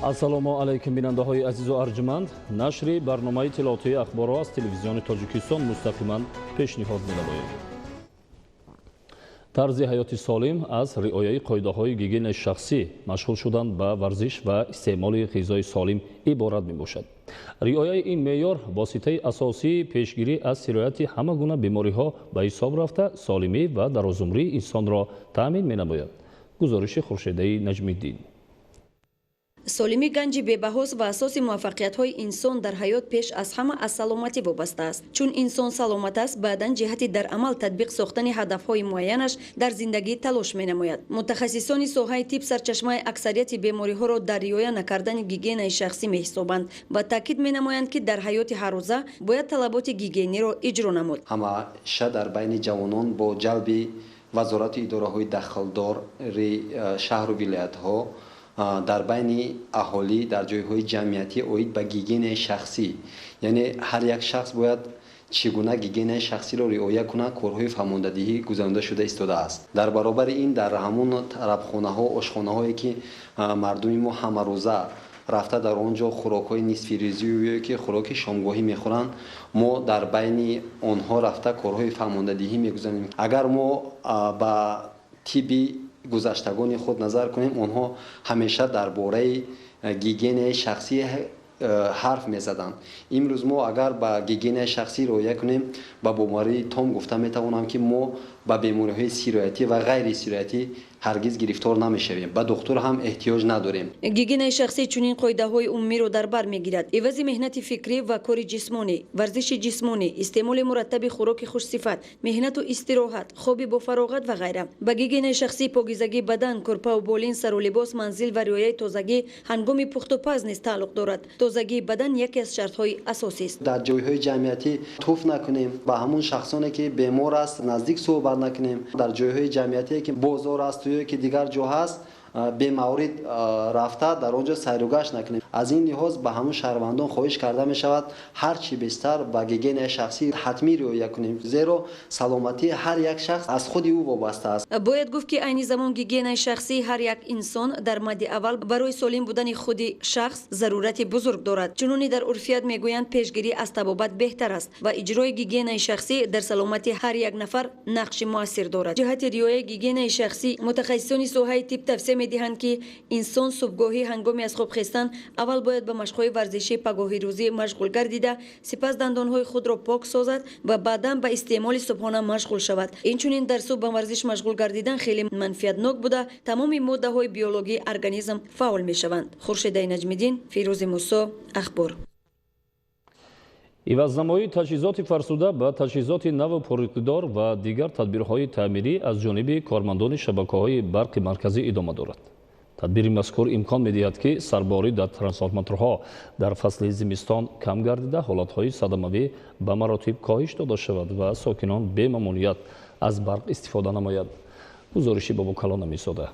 ассалому алайкум бинандаҳои азизу арҷуманд. Нашри барномаи тиловатии ахборҳо аз телевизиони Тоҷикистон мустақиман пешниҳод менамояд. тарзи ҳаёти солим аз риояи қоидаҳои гигиенаи шахсӣ, машғул шудан ба варзиш ва истеъмоли ғизои солим иборат мебошад. риояи ин меъёр воситаи асосии пешгирӣ аз сирояти ҳама гуна бемориҳо ба ҳисоб рафта, солимӣ ва дарозумрии инсонро таъмин менамояд. гузориши хуршедаи наҷмиддин. солимӣ ганҷи бебаҳост ва асоси муваффақиятҳои инсон дар ҳаёт пеш аз ҳама аз саломатӣ вобаста аст. чун инсон саломат аст, баъдан ҷиҳати дар амал татбиқ сохтани ҳадафҳои муайянаш дар зиндагӣ талош менамояд. мутахассисони соҳаи тиб сарчашмаи аксарияти бемориҳоро дар риоя накардани гигиенаи шахсӣ меҳисобанд ва таъкид менамоянд, ки дар ҳаёти ҳаррӯза бояд талаботи гигиениро иҷро намуд. ҳамаша дар байни ҷавонон бо ҷалби вазорати идораҳои дахлдори шаҳру вилоятҳо дар байни аҳолӣ дар ҷойҳои ҷамъиятӣ оид ба гигиенаи шахсӣ, яъне ҳар як шахс бояд чӣ гуна гигиенаи шахсиро риоя кунад, корҳои фармондадиҳӣ гузаронида шуда истодааст. дар баробари ин дар ҳамон тарабхонаҳо, ошхонаҳое ки мардуми мо ҳамарӯза рафта дар он ҷо хӯрокҳои нисфирӯзию ки хӯроки шомгоҳӣ мехӯранд, мо дар байни онҳо рафта корҳои фармондадиҳӣ мегузаронем. агар мо ба тиби гузаштагони худ назар кунем, онҳо ҳамеша дар бораи гигиенаи шахсӣ ҳарф мезаданд. имрӯз мо агар ба гигиенаи шахсӣ риоя кунем, ба бемории том гуфта метавонам, ки мо ба бемориҳои сироятӣ ва ғайри сироятӣ ҳаргиз гирифтор намешавем, ба духтур ҳам эҳтиёҷ надорем. гигиенаи шахсӣ чунин қоидаҳои умумиро дар бар мегирад. эвази меҳнати фикрӣ ва кори ҷисмонӣ, варзиши ҷисмонӣ, истеъмоли мураттаби хӯроки хушсифат, меҳнату истироҳат, хоби бо фароғат ва ғайра. ба гигиенаи шахсӣ покизагии бадан, курпаву болин, сару либос, манзил ва риояи тозагӣ ҳангоми пухтупаз низ тааллуқ дорад. тозагии бадан яке аз шартҳои асосист. дар ҷойҳои ҷамъиятӣ туф накунем, ба ҳамон шахсоне ки бемор аст наздик суҳбат накунем. дар ҷойҳои ҷамъиятие ки бозор аст ё ки дигар ҷо ҳаст, бемаврид рафта дар он ҷо сайругашт накунем. аз ин лиҳоз ба ҳамон шаҳрвандон хоҳиш карда мешавад ҳар чӣ бестар ба гигиенаи шахсӣ ҳатмӣ риоя кунем, зеро саломатии ҳар як шахс аз худи ӯ вобаста аст. бояд гуфт, ки айни замон гигиенаи шахсӣ ҳар як инсон дар мадди аввал барои солим будани худи шахс зарурати бузург дорад. чуноне дар урфият мегӯянд, пешгирӣ аз табобат беҳтар аст ва иҷрои гигиенаи шахсӣ дар саломатии ҳар як нафар нақши муассир дорад. ҷиҳати риояи гигиенаи шахсӣ, мутахассисони соҳаи тиб тавсия медиҳанд, ки инсон субҳгоҳӣ ҳангоми аз хоб хестан аввал бояд ба машқҳои варзишӣ пагоҳи рӯзӣ машғул гардида, сипас дандонҳои худро пок созад ва баъдан ба истеъмоли субҳона машғул шавад. инчунин дар субҳ ба варзиш машғул гардидан хеле манфиатнок буда, тамоми моддаҳои биологии организм фаъол мешаванд. хуршедаи наҷмиддин, фирӯзи мусо, ахбор. ивазнамоии таҷҳизоти фарсуда ба таҷҳизоти наву пуриқтидор ва дигар тадбирҳои таъмирӣ аз ҷониби кормандони шабакаҳои барқи марказӣ идома дорад. тадбири мазкур имкон медиҳад, ки сарборӣ дар трансформаторҳо дар фасли зимистон кам гардида, ҳолатҳои садамавӣ ба маротиб коҳиш дода шавад ва сокинон бемамнуият аз барқ истифода намояд. гузориши бобокалон намисода.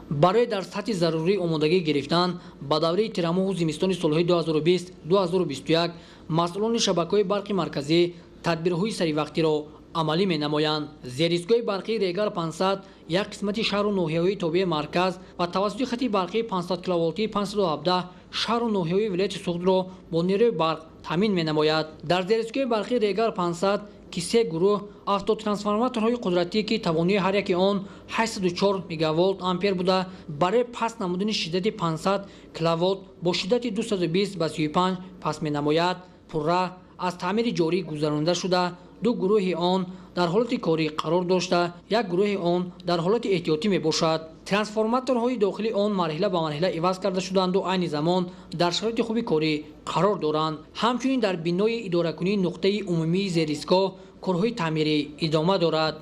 барои дар сатҳи зарурӣ омодагӣ гирифтан ба давраи тирамоҳу зимистони солҳои 2020-2021 масъулони шабакаҳои барқи марказӣ тадбирҳои саривақтиро амалӣ менамоянд. зеристгоҳи барқии Регар 500 як қисмати шаҳру ноҳияҳои тобеи марказ ва тавассути хати барқии 500 киловолтии 517 шаҳру ноҳияҳои вилояти Суғдро бо нерӯи барқ таъмин менамояд. дар зеристгоҳи барқии Регар 500 ки се гурӯҳ автотрансформаторҳои қудратӣ ки тавонои ҳар яки он 804 мегаволт ампер буда, барои паст намудани шиддати 500 киловолт бо шиддати 220 ба 35 паст менамояд. пурра аз таъмири ҷорӣ гузаронида шуда, ду гурӯҳи он дар ҳолати корӣ қарор дошта, як гурӯҳи он дар ҳолати эҳтиётӣ мебошад. трансформаторҳои дохили он марҳила ба марҳила иваз карда шуданду айни замон дар шароити хуби корӣ қарор доранд. ҳамчунин дар бинои идоракунии нуқтаи умумии зеристгоҳ корҳои таъмирӣ идома дорад.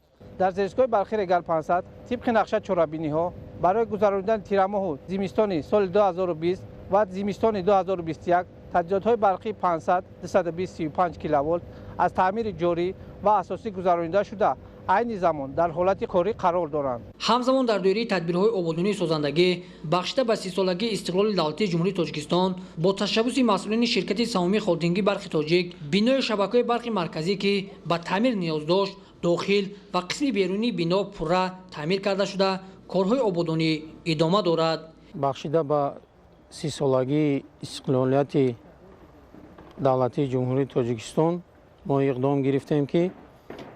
дар зеристгоҳи барқи Регар 500 тибқи нақша чорабиниҳо барои гузарондани тирамоҳу зимистони соли 2020 ва зимистони 2021 таҷҳизотҳои барқии 500 235 киловолт аз таъмири ҷорӣ ва асосӣ гузаронида шуда, айни замон дар ҳолати корӣ қарор доранд. ҳамзамон дар доираи тадбирҳои ободонии созандагӣ бахшида ба 30-солагии истиқлоли давлатии ҷумҳурии Тоҷикистон бо ташаббуси масъулини ширкати саҳмии холдингии барқи тоҷик бинои шабакаҳои барқи марказӣ ки ба таъмир ниёз дошт, дохил ва қисми берунии бино пурра таъмир карда шуда, корҳои ободонӣ идома дорад. бахшида ба 30-солагии истиқлолияти давлатии ҷумҳурии Тоҷикистон мо иқдом гирифтем, ки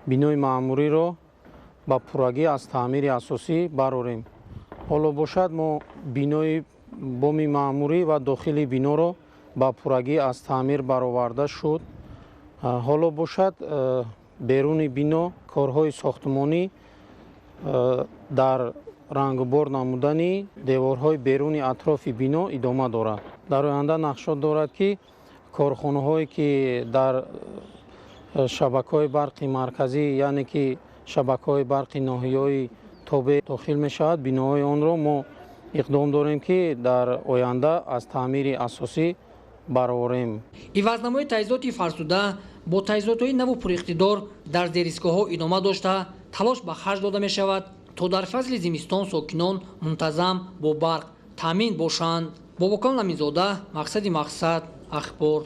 бинои маъмуриро ба пуррагӣ аз таъмири асосӣ барорем. ҳоло бошад мо бинои боми маъмурӣ ва дохили биноро ба пуррагӣ аз таъмир бароварда шуд. ҳоло бошад беруни бино корҳои сохтмонӣ дар рангбор намудани деворҳои беруни атрофи бино идома дорад. дар оянда нақшот дорад, ки корхонаҳое ки дар шабакаҳои барқи марказӣ, яъне ки шабакаҳои барқи ноҳияҳои тобе дохил мешавад, биноҳои онро мо иқдом дорем, ки дар оянда аз таъмири асосӣ бароварем. ивазнамои таҷҳизоти фарсуда бо таҷҳизотҳои наву пуриқтидор дар зеристгоҳҳо идома дошта, талош ба харҷ дода мешавад, то дар фазли зимистон сокинон мунтазам бо барқ таъмин бошанд. бобокон ламинзода, мақсади мақсад, ахбор.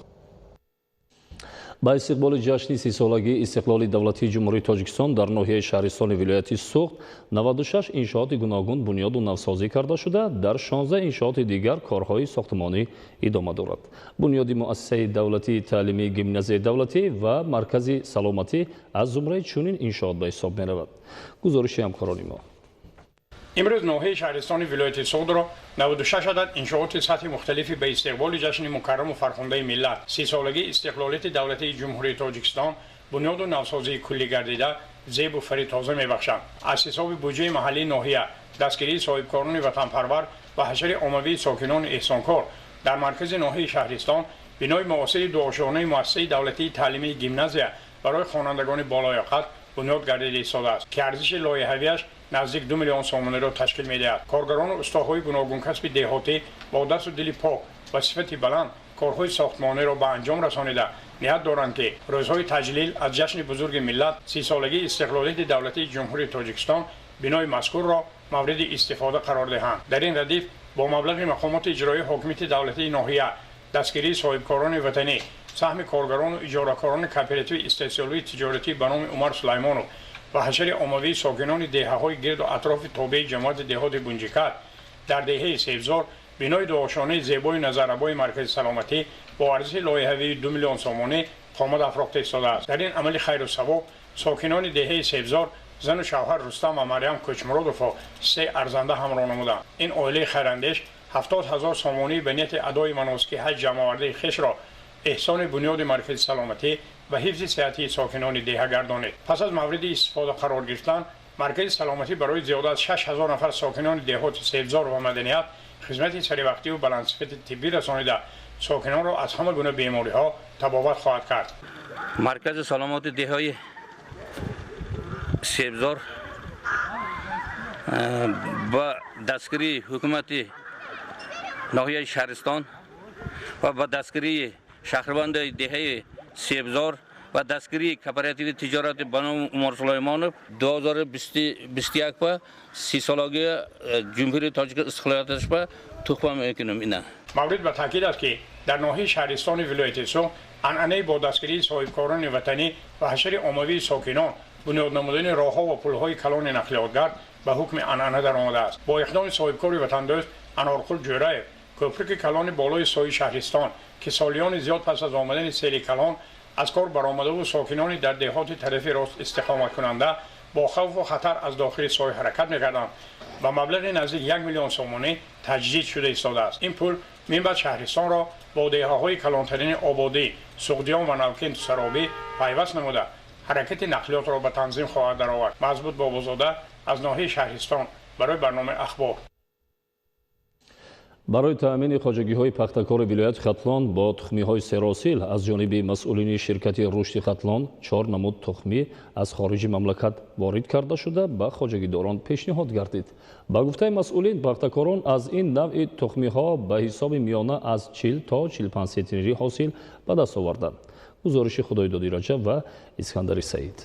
ба истиқболи ҷашни 30-солагии истиқлоли давлатии ҷумҳурии Тоҷикистон дар ноҳияи шаҳристони вилояти Суғд 96 иншооти гуногун бунёду навсозӣ карда шуда, дар 16 иншооти дигар корҳои сохтмонӣ идома дорад. бунёди муассисаи давлатии таълимии гимназияи давлатӣ ва маркази саломатӣ аз зумраи чунин иншоот ба ҳисоб меравад. гузориши ҳамкорони мо. имрӯз ноҳияи шаҳристони вилояти Суғдро 96 адад иншооти сатҳи мухталифи ба истиқболи ҷашни мукарраму фархундаи миллат 30-солагии истиқлолияти давлатии ҷумҳурии Тоҷикистон бунёду навсозии куллӣ гардида зебу фари тоза мебахшанд. аз ҳисоби буҷаи маҳаллии ноҳия, дастгирии соҳибкорони ватанпарвар ва ҳашари оммавии сокинони эҳсонкор дар маркази ноҳияи шаҳристон бинои муосири дуошонаи муассисаи давлатии таълимии гимназия барои хонандагони болояқат бунёд гардида истодааст, ки арзиши лоиҳавиаш наздик 2 миллион сомониро ташкил медиҳад. коргарону устоҳои гуногункасби деҳотӣ бо дасту дили пок ва сифати баланд корҳои сохтмониро ба анҷом расонида ният доранд, ки рӯзҳои таҷлил аз ҷашни бузурги миллат 30-солагии истиқлолияти давлатии ҷумҳурии Тоҷикистон бинои мазкурро мавриди истифода қарор диҳанд. дар ин радиф бо маблағи мақомоти иҷроии ҳокимияти давлатии ноҳия, дастгирии соҳибкорони ватанӣ, саҳми коргарону иҷоракорони кооперативи истеҳсолии тиҷоратӣ ба номи Умар Сулаймонов ва ҳашари оммавии сокинони деҳаҳои гирду атрофи тобеи ҷамоати деҳоти Бунҷикат дар деҳаи Себзор бинои дуошонаи зебои назаррабои маркази саломатӣ бо арзиши лоиҳавии 2 миллион сомонӣ омад афрохта истодааст. дар ин амали хайру савоб сокинони деҳаи Себзор зану шавҳар Рустам ва Марьям Кӯчмуродовҳо се арзанда ҳамроҳ намуданд. ин оилаи хайрандеш 70 000 сомонии ба нияти адои маносики ҳаҷ ҷамъовардаи хешро эҳсони бунёди маркази саломатӣ ва ҳифзи сеҳатии сокинони деҳа гардонид. пас аз мавриди истифода қарор гирифтан, маркази саломатӣ барои зиёда аз 6 000 нафар сокинони деҳоти Себзор ва маданият хизмати саривақтиву баландсифати тиббӣ расонида сокинонро аз ҳама гуна бемориҳо табобат хоҳад кард. маркази саломати деҳаи Себзор ба дастгирии ҳукумати ноҳияи шаҳристон ва ба дастгирии шаҳрвандаи деҳаи Себзор ва дастгирии кооперативи тиҷорати ба номи Умар Сулаймонов 2021 ба 30-солагии ҷумҳурии Тоҷикистон истиқлолияташ ба тухма мекунем. ина маврид ба таъкид аст, ки дар ноҳияи шаҳристони вилояти Суғд анъанаи бо дастгирии соҳибкорони ватанӣ ва ҳашари оммавии сокинон бунёд намудани роҳҳо ва пулҳои калони нақлиётгард ба ҳукми анъана даромадааст. бо иқдоми соҳибкори ватандӯст Анорқул Ҷӯраев кӯприки калони болои соҳи шаҳристон, ки солиёни зиёд пас аз омадани сели калон аз кор баромадаву сокинони дар деҳоти тарафи рост истиқоматкунанда бо хавфу хатар аз дохили соҳи ҳаракат мекарданд, ба маблағи наздик 1 миллион сомонӣ таҷдид шуда истодааст. ин пул минбаъд шаҳристонро бо деҳаҳои калонтарини ободӣ, Суғдиён ва Навкенту Саробӣ пайваст намуда ҳаракати нақлиётро ба танзим хоҳад даровард. Мазбут Бобозода аз ноҳияи шаҳристон барои барномаи ахбор. барои таъмини хоҷагиҳои пахтакори вилояти Хатлон бо тухмиҳои серосил аз ҷониби масъулини ширкати рушди Хатлон 4 намуд тухмӣ аз хориҷи мамлакат ворид карда шуда ба хоҷагидорон пешниҳод гардид. ба гуфтаи масъулин, пахтакорон аз ин навъи тухмиҳо ба ҳисоби миёна аз 40 то 45 сентнерӣ ҳосил ба даст оварданд. гузориши Худойдоди Раҷаб ва Искандари Саид.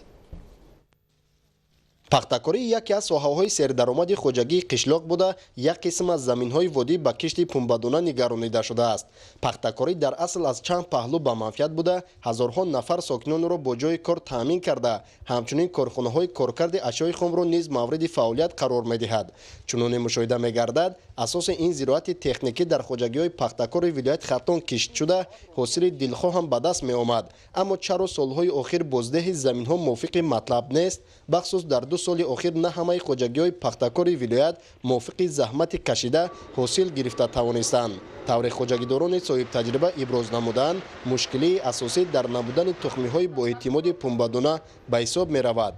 пахтакорӣ яке аз соҳаҳои сердаромади хоҷагии қишлоқ буда як қисм аз заминҳои водӣ ба кишти пунбадона нигаронида шудааст. пахтакорӣ дар асл аз чанд паҳлӯ ба манфиат буда ҳазорҳо нафар сокинонро бо ҷойи кор таъмин карда, ҳамчунин корхонаҳои коркарди ашёи хомро низ мавриди фаъолият қарор медиҳад. чуноне мушоҳида мегардад, асоси ин зироати техникӣ дар хоҷагиҳои пахтакори вилояти Хатлон кишт шуда ҳосили дилхоҳам ба даст меомад. аммо чаро солҳои охир боздеҳи заминҳо мувофиқи матлаб нест, бахусус дар ду соли охир на ҳамаи хоҷагиҳои пахтакори вилоят мувофиқи заҳмати кашида ҳосил гирифта тавонистанд. тавре хоҷагидорони соҳибтаҷриба иброз намуданд, мушкилии асосӣ дар набудани тухмиҳои боэътимоди пунбадона ба ҳисоб меравад.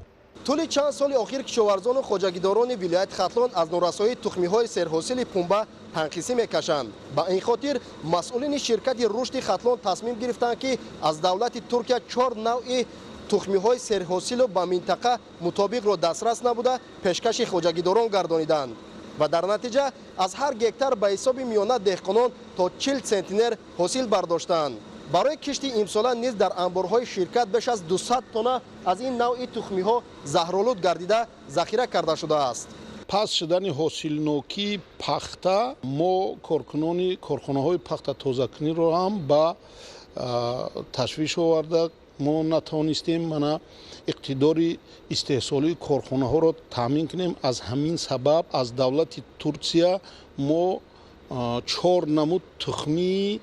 тӯли чанд соли охир кишоварзону хоҷагидорони вилояти Хатлон аз норасоии тухмиҳои серҳосили пунба танқисӣ мекашанд. ба ин хотир масъулини ширкати рушди Хатлон тасмим гирифтанд ки аз давлати Туркия 4 навъи тухмиҳои серҳосилу ба минтақа мутобиқро дастрас набуда пешкаши хоҷагидорон гардониданд ва дар натиҷа аз ҳар гектар ба ҳисоби миёна деҳқонон то 40 центнер ҳосил бардоштанд. барои кишти имсола низ дар анборҳои ширкат беш аз 200 тонна аз ин навъи тухмиҳо заҳролуд гардида захира карда шудааст. пас шудани ҳосилнокии пахта мо коркунони корхонаҳои пахта тозакуниро ҳам ба ташвиш оварда мо натавонистем мана иқтидори истеҳсолии корхонаҳоро таъмин кунем. аз ҳамин сабаб аз давлати Турсия мо 4 намуд тухмии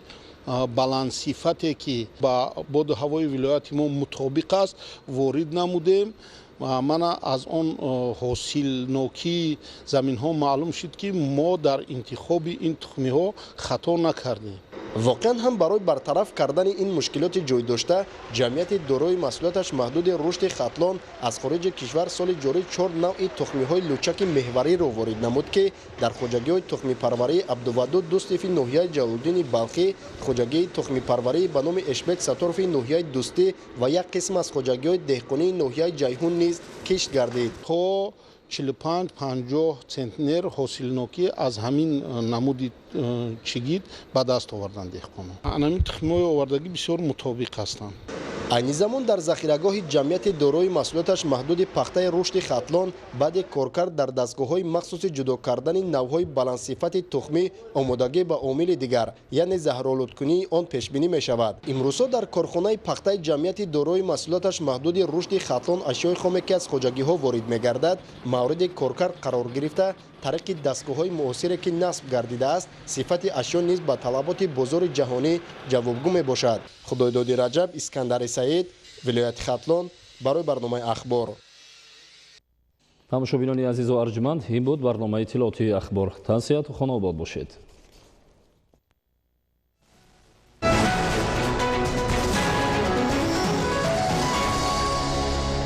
баландсифате ки ба боду ҳавои вилояти мо мутобиқ аст ворид намудем. мана аз он ҳосилнокии заминҳо маълум шуд ки мо дар интихоби ин тухмиҳо хато накардем. воқеан ҳам барои бартараф кардани ин мушкилоти ҷойдошта ҷамъияти дорои масъулияташ маҳдуди рушди Хатлон аз хориҷи кишвар соли ҷорӣ 4 навъи тухмиҳои лучаки меҳвариро ворид намуд ки дар хоҷагиҳои тухмипарварии Абдувадуд Дустифи ноҳияи Ҷалолуддини Балхӣ, хоҷагии тухмипарварии ба номи Эшбек Сатторфи ноҳияи Дустӣ ва як қисм аз хоҷагиҳои деҳқонии ноҳияи Ҷайҳун низ кишт гардид. 45-50 центнер ҳосилнокӣ аз ҳамин намуди чигит ба даст овардан деҳқонон. анамин тухмиҳои овардагӣ бисёр мутобиқ ҳастанд. айни замон дар захирагоҳи ҷамъияти дорои масъулияташ маҳдуди пахтаи рушди Хатлон баъди коркард дар дастгоҳҳои махсуси ҷудо кардани навъҳои баландсифати тухмӣ омодагӣ ба омили дигар, яъне заҳролудкунии он пешбинӣ мешавад. имрӯзҳо дар корхонаи пахтаи ҷамъияти дорои масъулияташ маҳдуди рушди Хатлон ашёи хоме ки аз хоҷагиҳо ворид мегардад мавриди коркард қарор гирифта тариқи дастгоҳҳои муосире ки насб гардидааст сифати ашё низ ба талаботи бозори ҷаҳонӣ ҷавобгӯ мебошад. худойдоди Раҷаб, Искандари Саид, вилояти Хатлон, барои барномаи ахбор. тамошобинони азизу арҷманд, ин буд барномаи иттилооти ахбор. Тансияту хонобод бошед.